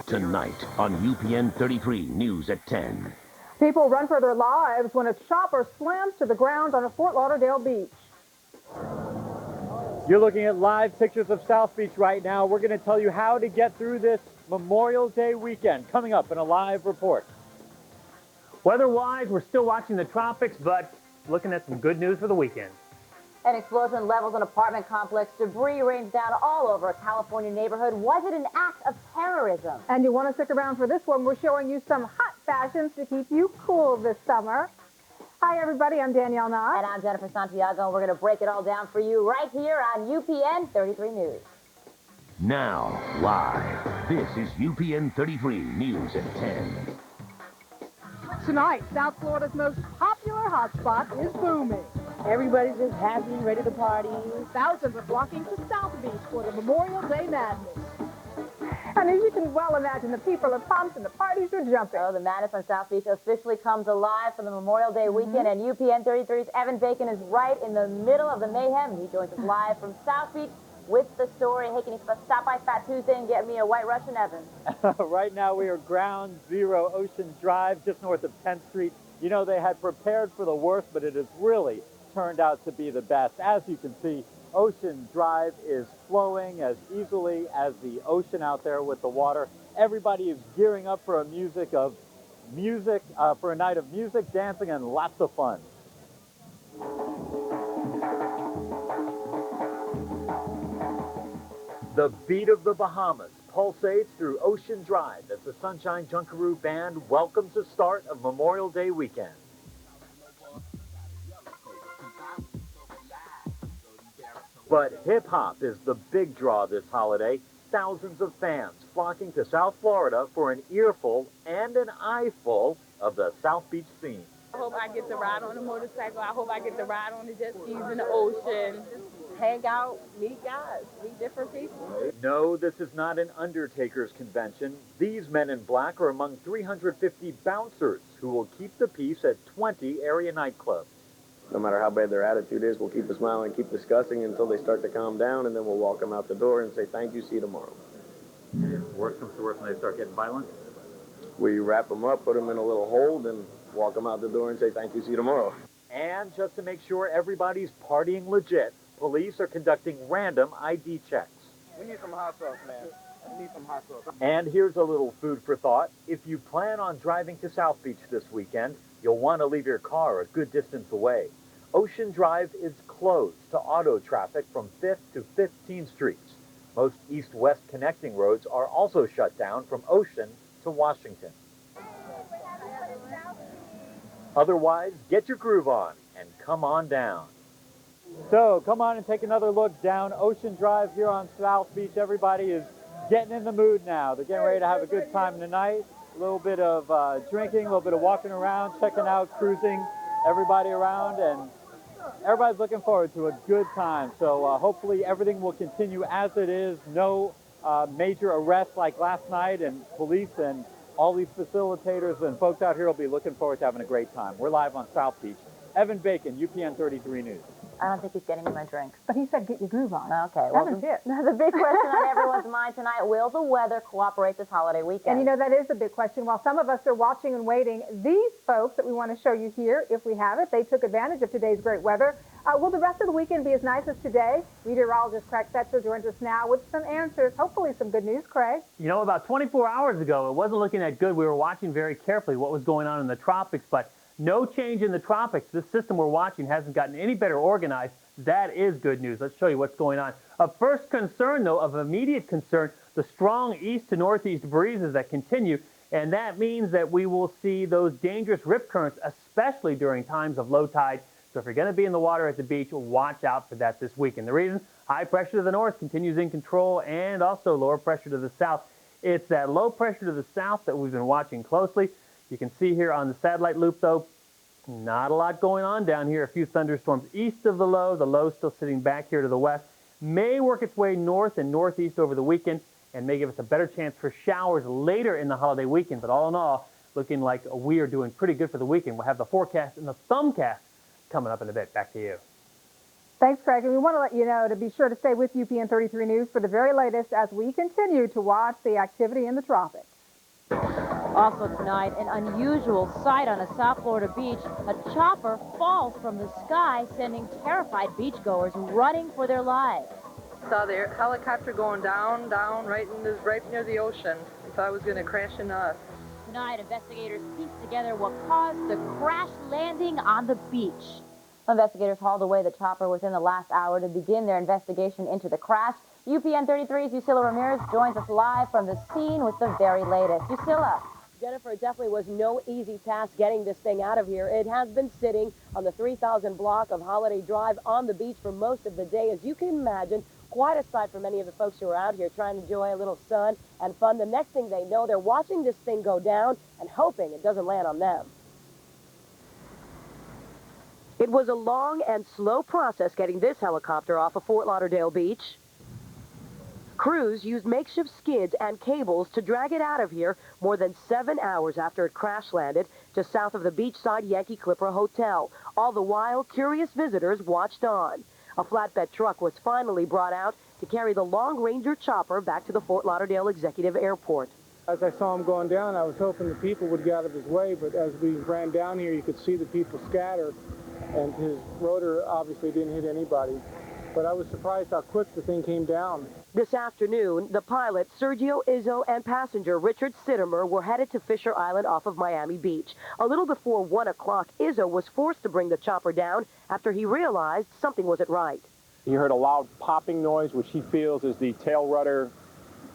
Tonight on UPN 33 News at 10. People run for their lives when a chopper slams to the ground on a Fort Lauderdale beach. You're looking at live pictures of South Beach right now. We're going to tell you how to get through this Memorial Day weekend, coming up in a live report. Weather-wise, we're still watching the tropics, but looking at some good news for the weekend. An explosion levels an apartment complex. Debris rains down all over a California neighborhood. Was it an act of terrorism? And you want to stick around for this one. We're showing you some hot fashions to keep you cool this summer. Hi, everybody. I'm Danielle Knott. And I'm Jennifer Santiago, and we're going to break it all down for you right here on UPN 33 News. Now, live, this is UPN 33 News at 10. Tonight, South Florida's most popular hotspot is booming. Everybody's just happy, ready to party. Thousands are flocking to South Beach for the Memorial Day madness. And as you can well imagine, the people are pumped and the parties are jumping. So the madness on South Beach officially comes alive for the Memorial Day weekend, and UPN 33's Evan Bacon is right in the middle of the mayhem. He joins us live from South Beach with the story. Hey, can you stop by Fat Tuesday and get me a White Russian, Evan? Right now we are Ground Zero Ocean Drive, just north of 10th Street. You know, they had prepared for the worst, but it has really turned out to be the best. As you can see, Ocean Drive is flowing as easily as the ocean out there with the water. Everybody is gearing up for a night of music, dancing, and lots of fun. The beat of the Bahamas pulsates through Ocean Drive as the Sunshine Junkaroo Band welcomes the start of Memorial Day weekend. But hip-hop is the big draw this holiday. Thousands of fans flocking to South Florida for an earful and an eyeful of the South Beach scene. I hope I get to ride on a motorcycle. I hope I get to ride on the jet skis in the ocean. Just hang out, meet guys, meet different people. No, this is not an Undertaker's convention. These men in black are among 350 bouncers who will keep the peace at 20 area nightclubs. No matter how bad their attitude is, we'll keep smiling, keep discussing until they start to calm down, and then we'll walk them out the door and say, thank you, see you tomorrow. Worst comes to worst when they start getting violent? We wrap them up, put them in a little hold, and walk them out the door and say, thank you, see you tomorrow. And just to make sure everybody's partying legit, police are conducting random ID checks. We need some hot sauce, man. We need some hot sauce. And here's a little food for thought. If you plan on driving to South Beach this weekend, you'll want to leave your car a good distance away. Ocean Drive is closed to auto traffic from 5th to 15th Streets. Most east-west connecting roads are also shut down from Ocean to Washington. Otherwise, get your groove on and come on down. So come on and take another look down Ocean Drive here on South Beach. Everybody is getting in the mood now. They're getting ready to have a good time tonight. A little bit of drinking, a little bit of walking around, checking out, cruising everybody around, and everybody's looking forward to a good time. So hopefully everything will continue as it is. No major arrests like last night, and police and all these facilitators and folks out here will be looking forward to having a great time. We're live on South Beach. Evan Bacon, UPN 33 News. I don't think he's getting me my drink. But he said get your groove on. Okay, well, Evan's it. the big question on everyone's mind tonight, will the weather cooperate this holiday weekend? And you know, that is a big question. While some of us are watching and waiting, these folks that we want to show you here, if we have it, they took advantage of today's great weather. Will the rest of the weekend be as nice as today? Meteorologist Craig Fetzer joins us now with some answers. Hopefully some good news, Craig. You know, about 24 hours ago, it wasn't looking that good. We were watching very carefully what was going on in the tropics, but no change in the tropics. This system we're watching hasn't gotten any better organized. That is good news. Let's show you what's going on. Of first concern, though, of immediate concern, the strong east to northeast breezes that continue, and that means that we will see those dangerous rip currents, especially during times of low tide. So if you're going to be in the water at the beach, watch out for that this weekend. The reason, high pressure to the north continues in control, and also lower pressure to the south. It's that low pressure to the south that we've been watching closely. You can see here on the satellite loop, though, not a lot going on down here. A few thunderstorms east of the low still sitting back here to the west, may work its way north and northeast over the weekend and may give us a better chance for showers later in the holiday weekend. But all in all, looking like we are doing pretty good for the weekend. We'll have the forecast and the thumbcast coming up in a bit. Back to you. Thanks, Craig. And we want to let you know to be sure to stay with UPN 33 News for the very latest as we continue to watch the activity in the tropics. Also tonight, an unusual sight on a South Florida beach. A chopper falls from the sky, sending terrified beachgoers running for their lives. Saw the helicopter going down, right near the ocean. I thought it was going to crash into us. Tonight, investigators pieced together what caused the crash landing on the beach. Investigators hauled away the chopper within the last hour to begin their investigation into the crash. UPN 33's Yusila Ramirez joins us live from the scene with the very latest. Yusila. Jennifer, it definitely was no easy task getting this thing out of here. It has been sitting on the 3,000 block of Holiday Drive on the beach for most of the day. As you can imagine, quite a sight for many of the folks who are out here trying to enjoy a little sun and fun. The next thing they know, they're watching this thing go down and hoping it doesn't land on them. It was a long and slow process getting this helicopter off of Fort Lauderdale Beach. Crews used makeshift skids and cables to drag it out of here more than 7 hours after it crash landed just south of the beachside Yankee Clipper Hotel. All the while, curious visitors watched on. A flatbed truck was finally brought out to carry the Long Ranger chopper back to the Fort Lauderdale Executive Airport. As I saw him going down, I was hoping the people would get out of his way, but as we ran down here, you could see the people scatter, and his rotor obviously didn't hit anybody. But I was surprised how quick the thing came down. This afternoon, the pilot, Sergio Izzo, and passenger Richard Sittimer were headed to Fisher Island off of Miami Beach. A little before 1 o'clock, Izzo was forced to bring the chopper down after he realized something wasn't right. He heard a loud popping noise, which he feels is the tail rudder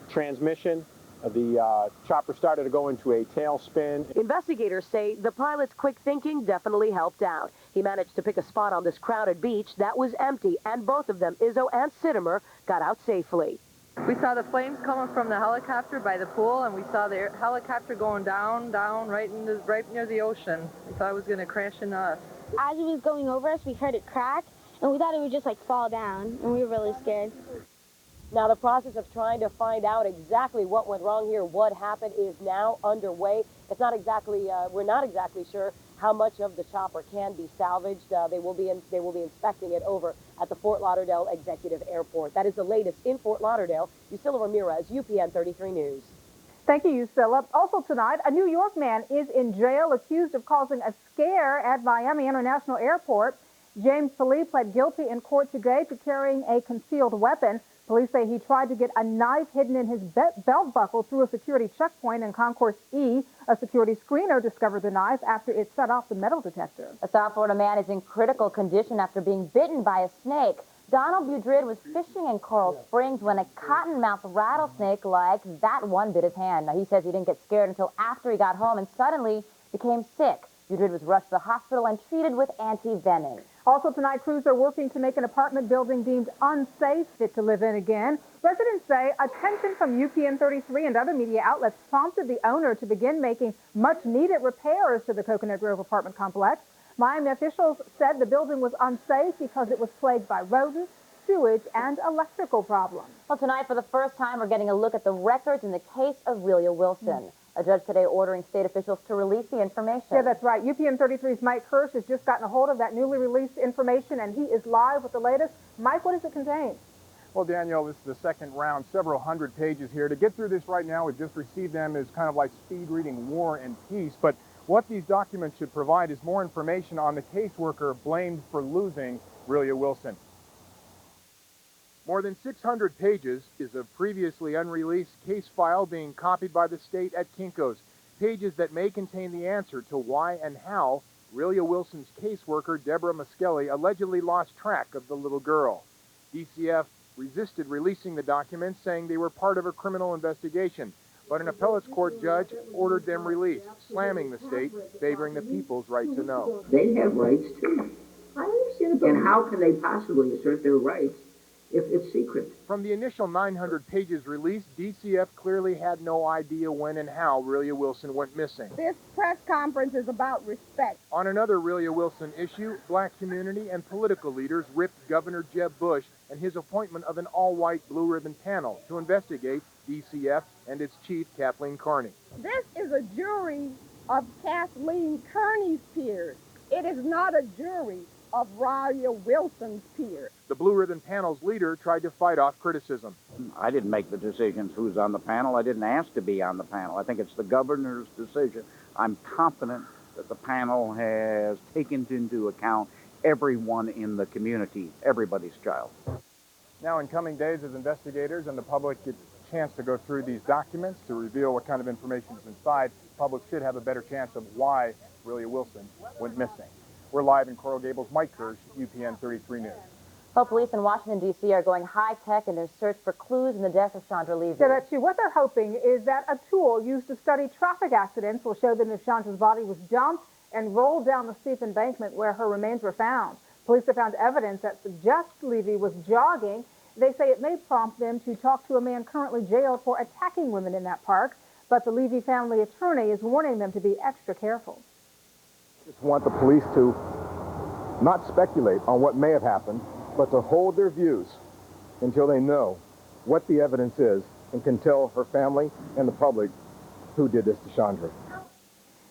transmission. The chopper started to go into a tailspin. Investigators say the pilot's quick thinking definitely helped out. He managed to pick a spot on this crowded beach that was empty, and both of them, Izzo and Sittimer, got out safely. We saw the flames coming from the helicopter by the pool, and we saw the helicopter going down, right near the ocean. We thought it was going to crash into us. As it was going over us, we heard it crack, and we thought it would just like fall down, and we were really scared. Now, the process of trying to find out exactly what went wrong here, what happened, is now underway. It's not exactly, we're not exactly sure how much of the chopper can be salvaged. They will be inspecting it over at the Fort Lauderdale Executive Airport. That is the latest in Fort Lauderdale. Yusila Ramirez, UPN 33 News. Thank you, Yusila. Also tonight, a New York man is in jail accused of causing a scare at Miami International Airport. James Philippe pled guilty in court today to carrying a concealed weapon. Police say he tried to get a knife hidden in his belt buckle through a security checkpoint in Concourse E. A security screener discovered the knife after it set off the metal detector. A South Florida man is in critical condition after being bitten by a snake. Donald Budrid was fishing in Coral Springs when a cottonmouth rattlesnake like that one bit his hand. Now, he says he didn't get scared until after he got home and suddenly became sick. Budrid was rushed to the hospital and treated with anti-venom. Also tonight, crews are working to make an apartment building deemed unsafe fit to live in again. Residents say attention from UPN 33 and other media outlets prompted the owner to begin making much-needed repairs to the Coconut Grove apartment complex. Miami officials said the building was unsafe because it was plagued by rodents, sewage, and electrical problems. Well, tonight, for the first time, we're getting a look at the records in the case of Relia Wilson. A judge today ordering state officials to release the information. Yeah, that's right. UPN 33's Mike Hirsch has just gotten a hold of that newly released information, and he is live with the latest. Mike, what does it contain? Well, Danielle, this is the second round, several hundred pages here. To get through this right now, we've just received them as kind of like speed reading War and Peace. But what these documents should provide is more information on the caseworker blamed for losing Relia Wilson. More than 600 pages is a previously unreleased case file being copied by the state at Kinko's. Pages that may contain the answer to why and how Relia Wilson's caseworker, Deborah Muskelly, allegedly lost track of the little girl. DCF resisted releasing the documents, saying they were part of a criminal investigation. But an appellate's court judge ordered them released, slamming the state, favoring the people's right to know. They have rights too. I understand, and how can they possibly assert their rights if it's secret? From the initial 900 pages released, DCF clearly had no idea when and how Relia Wilson went missing. This press conference is about respect. On another Relia Wilson issue, black community and political leaders ripped Governor Jeb Bush and his appointment of an all-white blue ribbon panel to investigate DCF and its chief, Kathleen Carney. This is a jury of Kathleen Kearney's peers. It is not a jury of Royal Wilson's pier. The Blue Ribbon panel's leader tried to fight off criticism. I didn't make the decisions who's on the panel. I didn't ask to be on the panel. I think it's the governor's decision. I'm confident that the panel has taken into account everyone in the community, everybody's child. Now, in coming days, as investigators and the public get a chance to go through these documents to reveal what kind of information is inside, the public should have a better chance of why Willie Wilson went missing. We're live in Coral Gables. Mike Kirsch, UPN 33 News. Well, police in Washington, D.C. are going high-tech in their search for clues in the death of Chandra Levy. So that's true. What they're hoping is that a tool used to study traffic accidents will show them if Chandra's body was dumped and rolled down the steep embankment where her remains were found. Police have found evidence that suggests Levy was jogging. They say it may prompt them to talk to a man currently jailed for attacking women in that park, but the Levy family attorney is warning them to be extra careful. Just want the police to not speculate on what may have happened, but to hold their views until they know what the evidence is and can tell her family and the public who did this to Chandra.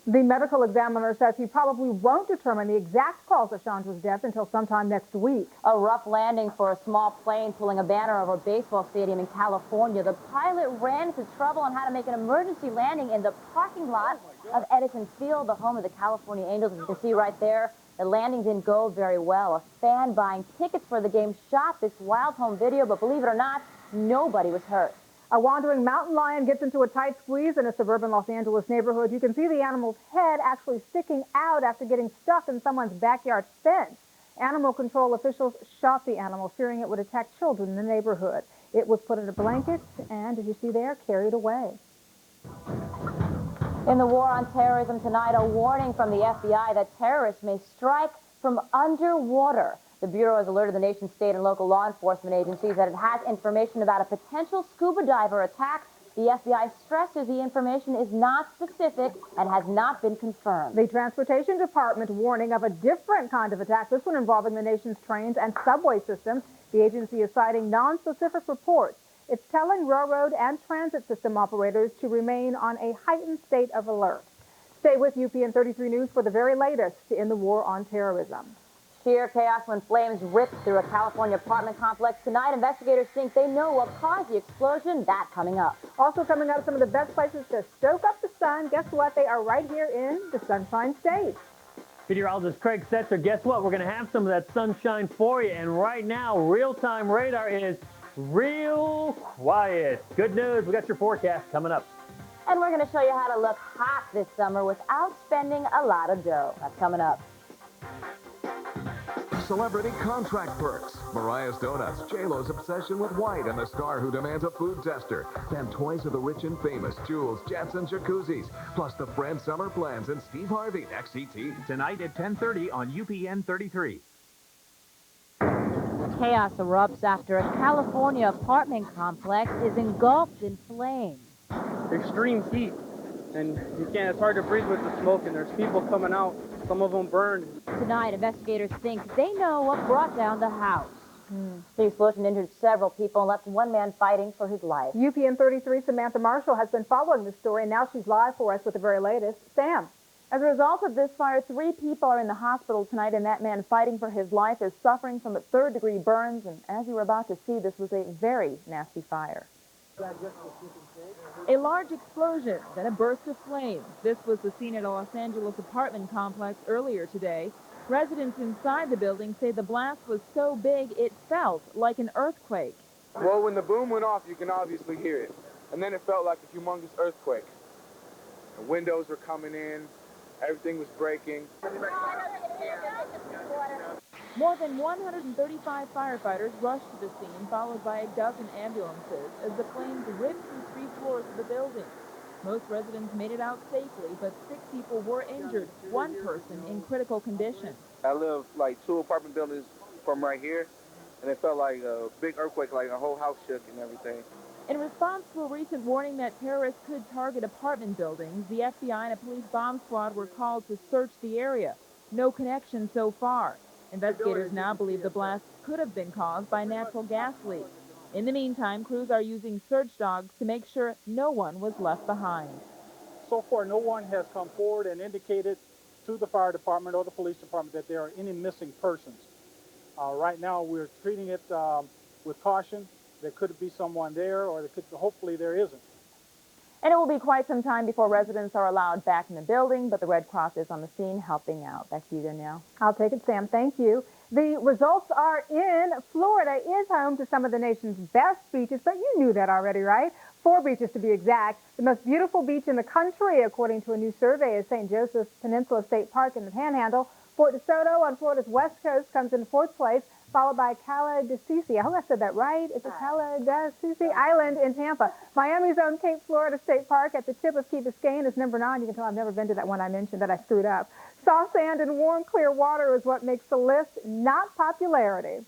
The medical examiner says he probably won't determine the exact cause of Chandra's death until sometime next week. A rough landing for a small plane pulling a banner over a baseball stadium in California. The pilot ran into trouble and had to make an emergency landing in the parking lot of Edison Field, the home of the California Angels. As you can see right there, the landing didn't go very well. A fan buying tickets for the game shot this wild home video, but believe it or not, nobody was hurt. A wandering mountain lion gets into a tight squeeze in a suburban Los Angeles neighborhood. You can see the animal's head actually sticking out after getting stuck in someone's backyard fence. Animal control officials shot the animal, fearing it would attack children in the neighborhood. It was put in a blanket and, as you see there, carried away. In the war on terrorism tonight, a warning from the FBI that terrorists may strike from underwater. The Bureau has alerted the nation's state and local law enforcement agencies that it has information about a potential scuba diver attack. The FBI stresses the information is not specific and has not been confirmed. The Transportation Department warning of a different kind of attack, this one involving the nation's trains and subway systems. The agency is citing non-specific reports. It's telling railroad and transit system operators to remain on a heightened state of alert. Stay with UPN 33 News for the very latest in the war on terrorism. Sheer chaos when flames ripped through a California apartment complex. Tonight, investigators think they know what caused the explosion. That coming up. Also coming up, some of the best places to stoke up the sun. Guess what? They are right here in the Sunshine State. Meteorologist Craig Setzer, guess what? We're going to have some of that sunshine for you. And right now, real-time radar is real quiet. Good news. We got your forecast coming up. And we're going to show you how to look hot this summer without spending a lot of dough. That's coming up. Celebrity contract perks. Mariah's Donuts, J-Lo's obsession with white, and the star who demands a food tester. Then toys of the rich and famous, jewels, jets, and jacuzzis. Plus the Friends summer plans and Steve Harvey, XCT. Tonight at 10:30 on UPN 33. Chaos erupts after a California apartment complex is engulfed in flames. Extreme heat, and it's hard to breathe with the smoke, and there's people coming out. Some of them burned. Tonight, investigators think they know what brought down the house. The explosion injured several people and left one man fighting for his life. UPN 33 Samantha Marshall has been following this story, and now she's live for us with the very latest. Sam. As a result of this fire, 3 people are in the hospital tonight, and that man fighting for his life is suffering from 3rd-degree burns. And as you were about to see, this was a very nasty fire. A large explosion, then a burst of flames. This was the scene at a Los Angeles apartment complex earlier today. Residents inside the building say the blast was so big it felt like an earthquake. Well, when the boom went off, you can obviously hear it. And then it felt like a humongous earthquake. The windows were coming in. Everything was breaking. More than 135 firefighters rushed to the scene, followed by a dozen ambulances, as the flames ripped through 3 floors of the building. Most residents made it out safely, but 6 people were injured, 1 person in critical condition. I live like 2 apartment buildings from right here, and it felt like a big earthquake, like a whole house shook and everything. In response to a recent warning that terrorists could target apartment buildings, the FBI and a police bomb squad were called to search the area. No connection so far. Investigators now believe the blast could have been caused by natural gas leaks. In the meantime, crews are using search dogs to make sure no one was left behind. So far, no one has come forward and indicated to the fire department or the police department that there are any missing persons. Right now, we're treating it with caution. There could be someone there, or hopefully there isn't. And it will be quite some time before residents are allowed back in the building, but the Red Cross is on the scene helping out. Back to you, Danielle. I'll take it, Sam. Thank you. The results are in. Florida is home to some of the nation's best beaches, but you knew that already, right? 4 beaches to be exact. The most beautiful beach in the country, according to a new survey, is St. Joseph's Peninsula State Park in the Panhandle. Fort DeSoto on Florida's west coast comes in 4th place, followed by Caladasisi. I hope I said that right. It's a Caladasisi Island in Tampa. Miami's own Cape Florida State Park at the tip of Key Biscayne is number 9. You can tell I've never been to that one I mentioned that I screwed up. Soft sand and warm, clear water is what makes the list, not popularity.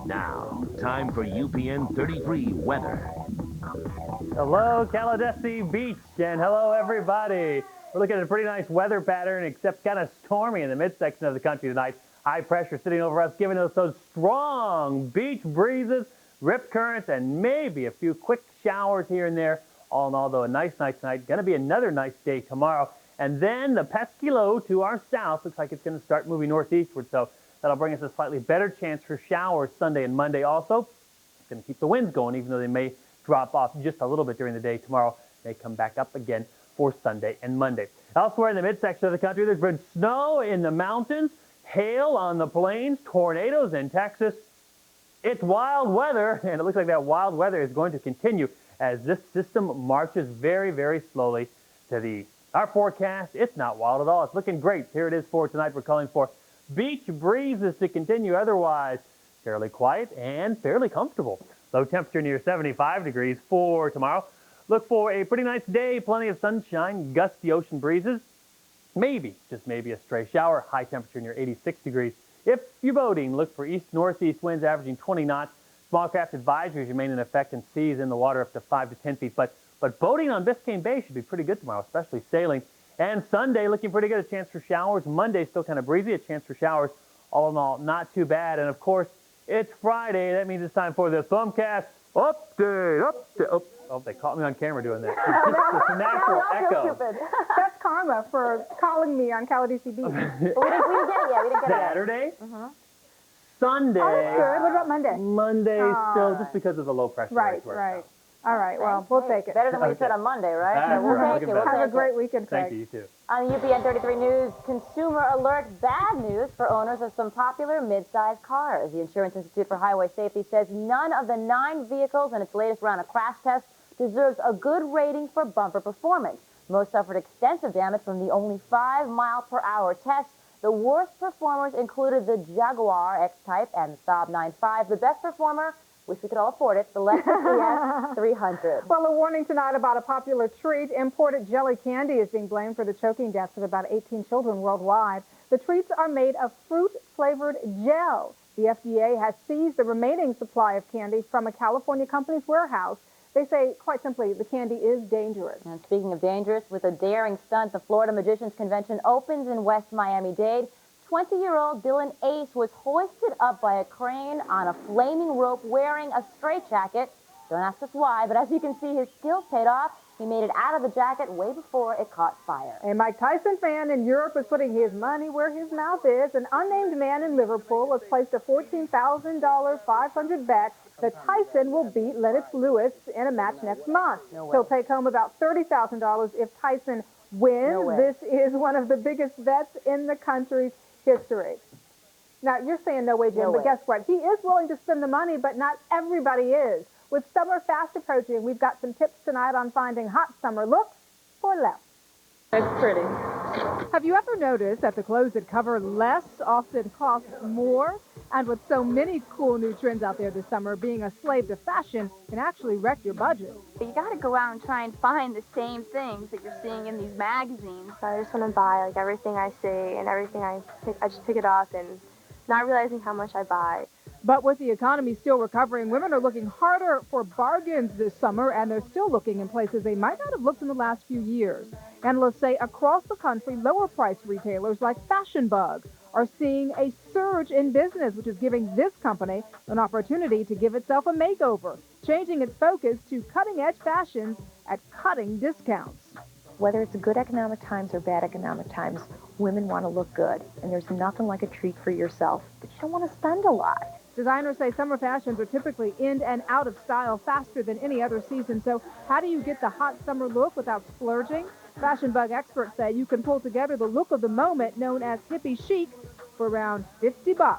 Now, time for UPN 33 weather. Hello, Caladassi Beach, and hello, everybody. We're looking at a pretty nice weather pattern, except kind of stormy in the midsection of the country tonight. High pressure sitting over us, giving us those strong beach breezes, rip currents, and maybe a few quick showers here and there. All in all, though, a nice night tonight. Going to be another nice day tomorrow. And then the pesky low to our south looks like it's going to start moving northeastward, so that'll bring us a slightly better chance for showers Sunday and Monday also. It's going to keep the winds going, even though they may drop off just a little bit during the day tomorrow. They come back up again for Sunday and Monday. Elsewhere in the midsection of the country, there's been snow in the mountains, hail on the plains, tornadoes in Texas. It's wild weather, and it looks like that wild weather is going to continue as this system marches very, very slowly to the east. Our forecast, it's not wild at all. It's looking great. Here it is for tonight. We're calling for beach breezes to continue. Otherwise, fairly quiet and fairly comfortable. Low temperature near 75 degrees for tomorrow. Look for a pretty nice day, plenty of sunshine, gusty ocean breezes. Maybe, just maybe a stray shower. High temperature near 86 degrees. If you're boating, look for east-northeast winds averaging 20 knots. Small craft advisories remain in effect and seas in the water up to 5 to 10 feet. But boating on Biscayne Bay should be pretty good tomorrow, especially sailing. And Sunday looking pretty good, a chance for showers. Monday still kind of breezy, a chance for showers. All in all, not too bad. And of course, it's Friday. That means it's time for the Thumbcast update. Oh, they caught me on camera doing that. It's a natural echo. That's karma for calling me on Caladassi Beach. we didn't get it yet. We didn't get Saturday, it yet. Sunday. Oh, that's good. What about Monday? Monday still, just because of the low pressure. Right. All right, well, we'll take it. Better than what you said on Monday, right? So we'll take it. Have a great weekend, Craig. Thank you, you too. On UPN 33 News, consumer alert, bad news for owners of some popular mid-size cars. The Insurance Institute for Highway Safety says none of the 9 vehicles in its latest round of crash tests deserves a good rating for bumper performance. Most suffered extensive damage from the only 5-mile-per-hour test. The worst performers included the Jaguar X-Type and the Saab 9.5. The best performer, wish we could all afford it, the Lexus ES 300. Well, a warning tonight about a popular treat. Imported jelly candy is being blamed for the choking deaths of about 18 children worldwide. The treats are made of fruit-flavored gel. The FDA has seized the remaining supply of candy from a California company's warehouse. They say, quite simply, the candy is dangerous. And speaking of dangerous, with a daring stunt, the Florida Magicians Convention opens in West Miami-Dade. 20-year-old Dylan Ace was hoisted up by a crane on a flaming rope wearing a straitjacket. Don't ask us why, but as you can see, his skills paid off. He made it out of the jacket way before it caught fire. A Mike Tyson fan in Europe is putting his money where his mouth is. An unnamed man in Liverpool has placed a $14,000 500 bet that Tyson will beat Lennox Lewis in a match next month. He'll take home about $30,000 if Tyson wins. This is one of the biggest bets in the country's history. Now, you're saying no way, Jim, but guess what? He is willing to spend the money, but not everybody is. With summer fast approaching, we've got some tips tonight on finding hot summer looks for less. It's pretty. Have you ever noticed that the clothes that cover less often cost more? And with so many cool new trends out there this summer, being a slave to fashion can actually wreck your budget. You gotta go out and try and find the same things that you're seeing in these magazines. So I just want to buy like everything I see and everything I just pick it up and not realizing how much I buy. But with the economy still recovering, women are looking harder for bargains this summer, and they're still looking in places they might not have looked in the last few years. Analysts say across the country, lower-priced retailers like Fashion Bug are seeing a surge in business, which is giving this company an opportunity to give itself a makeover, changing its focus to cutting-edge fashions at cutting discounts. Whether it's good economic times or bad economic times, women want to look good. And there's nothing like a treat for yourself, but you don't want to spend a lot. Designers say summer fashions are typically in and out of style faster than any other season. So how do you get the hot summer look without splurging? Fashion Bug experts say you can pull together the look of the moment, known as hippie chic, for around $50.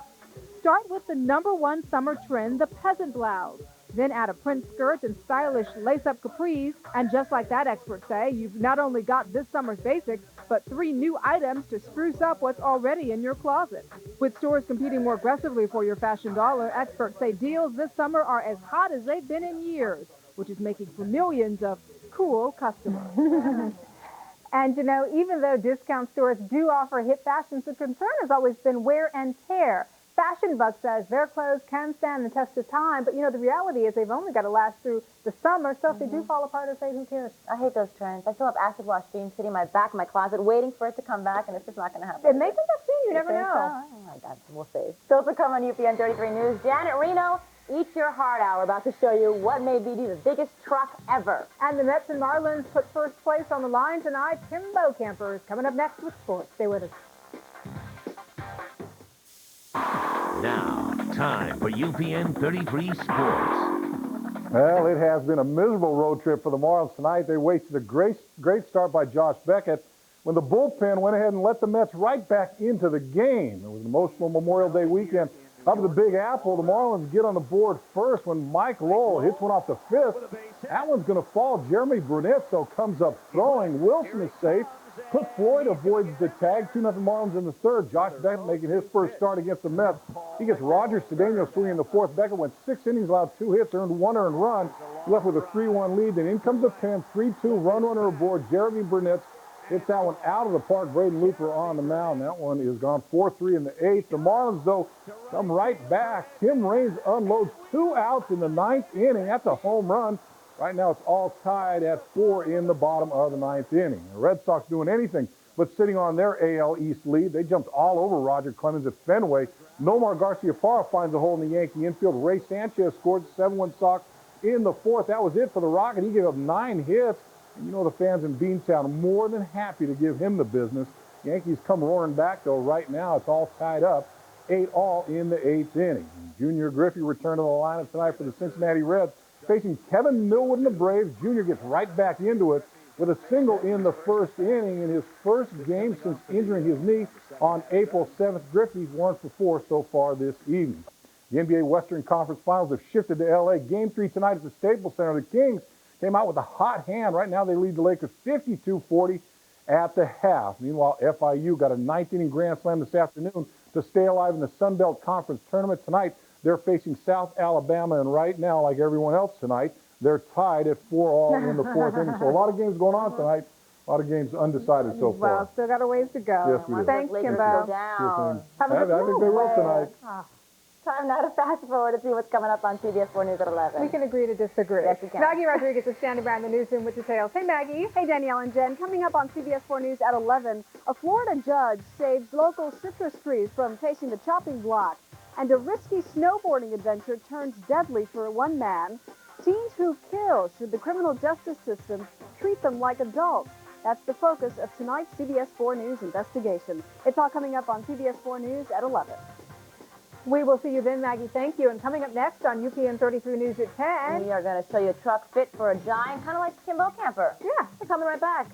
Start with the #1 summer trend, the peasant blouse. Then add a print skirt and stylish lace-up capris. And just like that, experts say, you've not only got this summer's basics, but 3 new items to spruce up what's already in your closet. With stores competing more aggressively for your fashion dollar, experts say deals this summer are as hot as they've been in years, which is making for millions of cool customers. And, you know, even though discount stores do offer hip fashions, the concern has always been wear and tear. Fashion Bug says their clothes can stand the test of time, but, you know, the reality is they've only got to last through the summer, so if they do fall apart or fade, who cares? I hate those trends. I still have acid wash jeans sitting in my back of my closet waiting for it to come back, and it's just not going to happen. It may come back soon. You never know. Oh, my God. We'll see. Still to come on UPN 33 News, Janet Reno, Eat Your Heart Out. We're about to show you what may be the biggest truck ever. And the Mets and Marlins put first place on the line tonight. Tim Beaucamper is coming up next with sports. Stay with us. Now, time for UPN 33 Sports. Well, it has been a miserable road trip for the Marlins tonight. They wasted a great start by Josh Beckett when the bullpen went ahead and let the Mets right back into the game. It was an emotional Memorial Day weekend. Up at the Big Apple, the Marlins get on the board first when Mike Lowell hits one off the fifth. That one's going to fall. Jeremy Brunetto comes up throwing. Wilson is safe. Cook Floyd avoids the tag. 2-0 Marlins in the third. Josh Beckett making his first start against the Mets. He gets Roger Cedeno swinging in the fourth. Beckett went 6 innings, allowed 2 hits, earned 1 earned run. Left with a 3-1 lead. Then in comes the pen. 3-2 runner aboard. Jeremy Brunetto hits that one out of the park. Braden Looper on the mound. That one is gone 4-3 in the 8th. The Marlins, though, come right back. Tim Raines unloads 2 outs in the 9th inning. That's a home run. Right now it's all tied at 4 in the bottom of the 9th inning. The Red Sox doing anything but sitting on their AL East lead. They jumped all over Roger Clemens at Fenway. Nomar Garciaparra finds a hole in the Yankee infield. Ray Sanchez scored 7-1 Sox in the 4th. That was it for the Rocket. He gave up 9 hits. And you know the fans in Beantown more than happy to give him the business. Yankees come roaring back, though. Right now it's all tied up. 8-all in the 8th inning. Junior Griffey returned to the lineup tonight for the Cincinnati Reds. Facing Kevin Millwood and the Braves, Junior gets right back into it with a single in the 1st inning in his first game since injuring his knee on April 7th. Griffey's 1 for 4 so far this evening. The NBA Western Conference Finals have shifted to L.A. Game 3 tonight at the Staples Center. The Kings came out with a hot hand. Right now they lead the Lakers 52-40 at the half. Meanwhile, FIU got a 9th inning grand slam this afternoon to stay alive in the Sun Belt Conference Tournament. Tonight, they're facing South Alabama, and right now, like everyone else tonight, they're tied at 4-all in the 4th inning. So a lot of games going on tonight. A lot of games undecided so far. Well, still got a ways to go. Yes, we do. Thanks, Kimbo. I think they will tonight. Time now to fast forward to see what's coming up on CBS 4 News at 11. We can agree to disagree. Yes, we can. Maggie Rodriguez is standing by in the newsroom with details. Hey, Maggie. Hey, Danielle and Jen. Coming up on CBS 4 News at 11, a Florida judge saves local citrus trees from facing the chopping block. And a risky snowboarding adventure turns deadly for one man. Teens who kill, should the criminal justice system treat them like adults? That's the focus of tonight's CBS 4 News investigation. It's all coming up on CBS 4 News at 11. We will see you then, Maggie. Thank you. And coming up next on UPN 33 News at 10. We are going to show you a truck fit for a giant, kind of like Tim Beaucamper. Yeah. We're coming right back.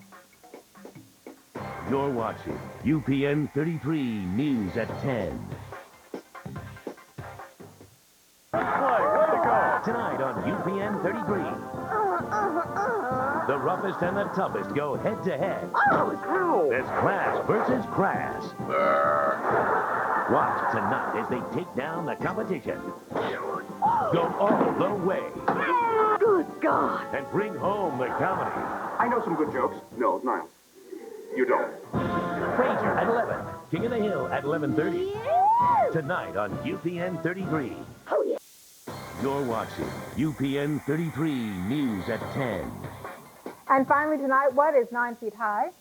You're watching UPN 33 News at 10. Tonight on UPN 33. The roughest and the toughest go head-to-head. There's Class versus Crass. Watch tonight as they take down the competition. Go all the way. Good God. And bring home the comedy. I know some good jokes. No, Niles. You don't. Frazier at 11. King of the Hill at 11:30. Tonight on UPN 33. Oh, yeah. You're watching UPN 33 News at 10. And finally tonight, what is 9 feet high,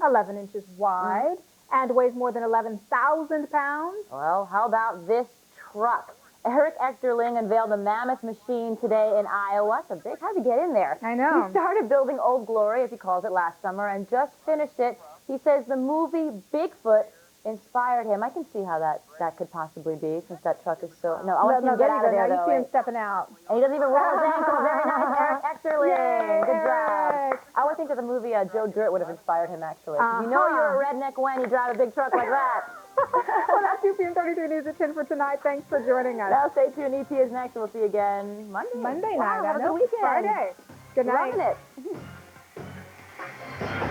11 inches wide, and weighs more than 11,000 pounds? Well, how about this truck? Eric Echterling unveiled the mammoth machine today in Iowa. It's a big, how'd he get in there? I know. He started building Old Glory, as he calls it, last summer and just finished it. He says the movie Bigfoot inspired him. I can see how that could possibly be, since that truck is so... No, I want to see him get out of there, though. You see him stepping out. And he doesn't even roll his ankle. Very nice, Eric Echterling. Yay, Good job. Eric. I would think that the movie Joe Dirt would have inspired him, actually. You know you're a redneck when you drive a big truck like that. Well, that's UPN 33 News at 10 for tonight. Thanks for joining us. Now stay tuned. EP is next, and we'll see you again Monday. Monday Wow, night. have a good weekend. Friday. Good night. Loving it.